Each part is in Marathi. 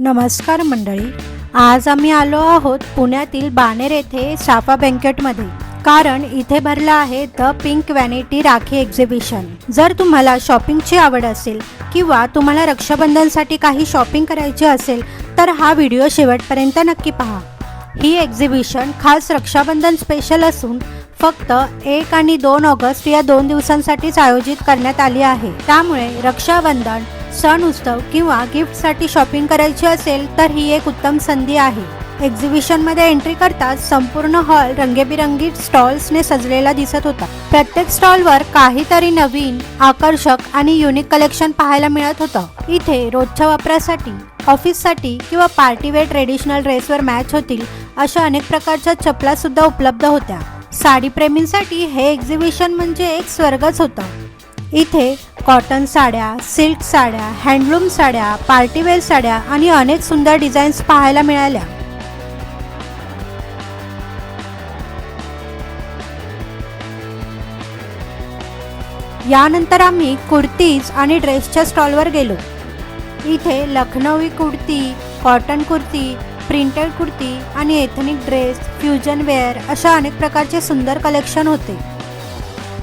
नमस्कार मंडळी, आज आम्ही आलो आहोत पुण्यातील बाणेर येथे साफा बँकेटमध्ये, कारण इथे भरला आहे the pink vanity rakhi exhibition. जर तुम्हाला शॉपिंगची आवड असेल किंवा तुम्हाला रक्षाबंधनसाठी काही शॉपिंग करायची असेल तर हा व्हिडिओ शेवटपर्यंत नक्की पहा। ही एक्झिबिशन खास रक्षाबंधन स्पेशल असून फक्त 1 आणि 2 ऑगस्ट या 2 दिवसांसाठीच आयोजित करण्यात आली आहे। त्यामुळे रक्षाबंधन सण उत्सव किंवा गिफ्टसाठी शॉपिंग करायची असेल तर ही एक उत्तम संधी आहे। एक्झिबिशनमध्ये एंट्री करताच संपूर्ण हॉल रंगीबेरंगी स्टॉल्सने सजलेला दिसत होता। प्रत्येक स्टॉलवर काहीतरी नवीन, आकर्षक आणि युनिक कलेक्शन पाहायला मिळत होतं। इथे रोजच्या वापरासाठी, ऑफिससाठी किंवा पार्टीवेअर ट्रेडिशनल ड्रेसवर मॅच होतील अशा अनेक प्रकारच्या चपला सुद्धा उपलब्ध होत्या। साडी प्रेमींसाठी हे एक्झिबिशन म्हणजे एक स्वर्गच होता। इथे कॉटन साड्या, सिल्क साड्या, हँडलूम साड्या, पार्टीवेअर साड्या आणि अनेक सुंदर डिझाईन्स पाहायला मिळाल्या। यानंतर आम्ही कुर्तीज आणि ड्रेसच्या स्टॉलवर गेलो। इथे लखनौई कुर्ती, कॉटन कुर्ती, प्रिंटेड कुर्ती आणि एथनिक ड्रेस, फ्युजन वेअर अशा अनेक प्रकारचे सुंदर कलेक्शन होते।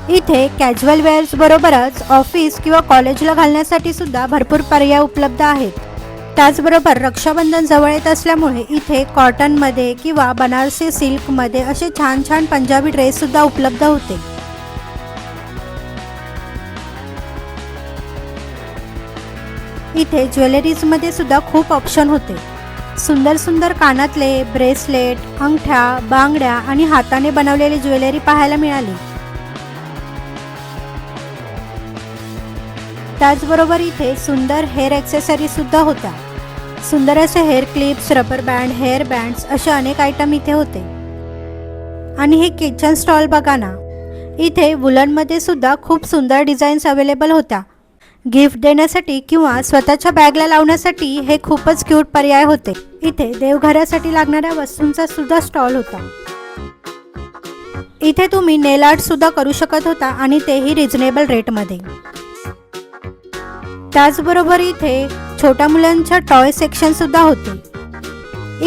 इथे कॅज्युअल वेअर्स बरोबरच ऑफिस किंवा कॉलेजला घालण्यासाठी सुद्धा भरपूर पर्याय उपलब्ध आहेत। त्याचबरोबर रक्षाबंधन जवळ येत असल्यामुळे इथे कॉटनमध्ये किंवा बनारसी सिल्कमध्ये असे छान छान पंजाबी ड्रेस सुद्धा उपलब्ध होते। इथे ज्वेलरीजमध्ये सुद्धा खूप ऑप्शन होते। सुंदर सुंदर कानातले, ब्रेसलेट, अंगठ्या, बांगड्या आणि हाताने बनवलेली ज्वेलरी पाहायला मिळाली। त्याचबरोबर इथे सुंदर हेअर ॲक्सेसरीज सुद्धा होत्या। सुंदर असे hair clips, rubber band, hair bands असे अनेक आयटम इथे होते। आणि हे किचन स्टॉल बघा ना, इथे वुलनमध्ये सुद्धा खूप सुंदर डिझाईन्स अवेलेबल होत्या। गिफ्ट देण्यासाठी किंवा स्वतःच्या बॅगला लावण्यासाठी हे खूपच क्यूट पर्याय होते। इथे देवघरासाठी लागणाऱ्या वस्तूंचा सुद्धा स्टॉल होता। इथे तुम्ही नेल आर्ट सुद्धा करू शकत होता आणि तेही रिझनेबल रेटमध्ये। त्याचबरोबर इथे छोट्या मुलांच्या टॉय सेक्शन सुद्धा होते।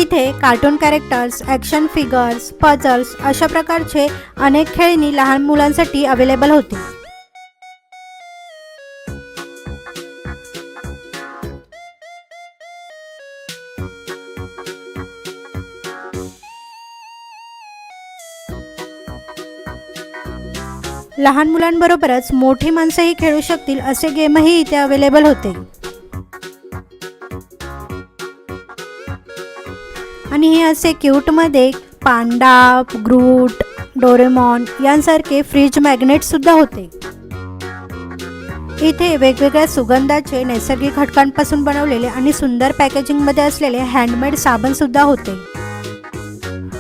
इथे cartoon characters, action figures, puzzles अशा प्रकारचे अनेक खेळणी लहान मुलांसाठी अवेलेबल होते। लहान मुलांबरोबरच मोठी माणसेही खेळू शकतील असे गेमही इथे अवेलेबल होते। आणि हे असे क्यूटमध्ये पांडा, ग्रूट, डोरेमॉन यांसारखे फ्रीज मॅग्नेट सुद्धा होते। इथे वेगवेगळ्या सुगंधाचे नैसर्गिक घटकांपासून बनवलेले आणि सुंदर पॅकेजिंगमध्ये असलेले हँडमेड साबण सुद्धा होते।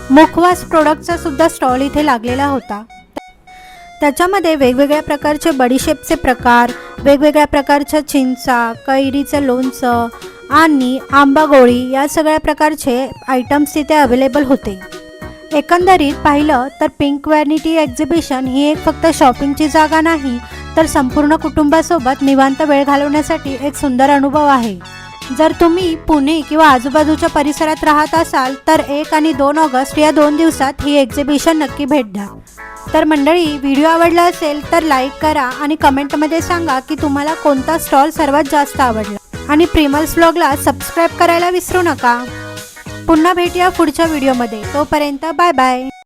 मुखवास प्रोडक्टचा सुद्धा स्टॉल इथे लागलेला होता। त्याच्यामध्ये वेगवेगळ्या प्रकारचे बडीशेपचे प्रकार, वेगवेगळ्या प्रकारच्या चिंचा, कैरीचं लोणचं आणि आंबा गोळी या सगळ्या प्रकारचे आयटम्स तिथे अवेलेबल होते। एकंदरीत पाहिलं तर पिंक व्हॅनिटी एक्झिबिशन ही एक फक्त शॉपिंगची जागा नाही, तर संपूर्ण कुटुंबासोबत निवांत वेळ घालवण्यासाठी एक सुंदर अनुभव आहे। जर तुम्ही पुणे किंवा आजूबाजूच्या परिसरात राहत असाल तर 1 आणि 2 ऑगस्ट या 2 दिवसात ही एक्झिबिशन नक्की भेट द्या। तर मंडळी, व्हिडिओ आवडला असेल तर लाईक करा आणि कमेंटमध्ये सांगा की तुम्हाला कोणता स्टॉल सर्वात जास्त आवडला। आणि प्रिमल्स व्लॉगला सबस्क्राईब करायला विसरू नका। पुन्हा भेटूया पुढच्या व्हिडिओमध्ये, तोपर्यंत बाय बाय।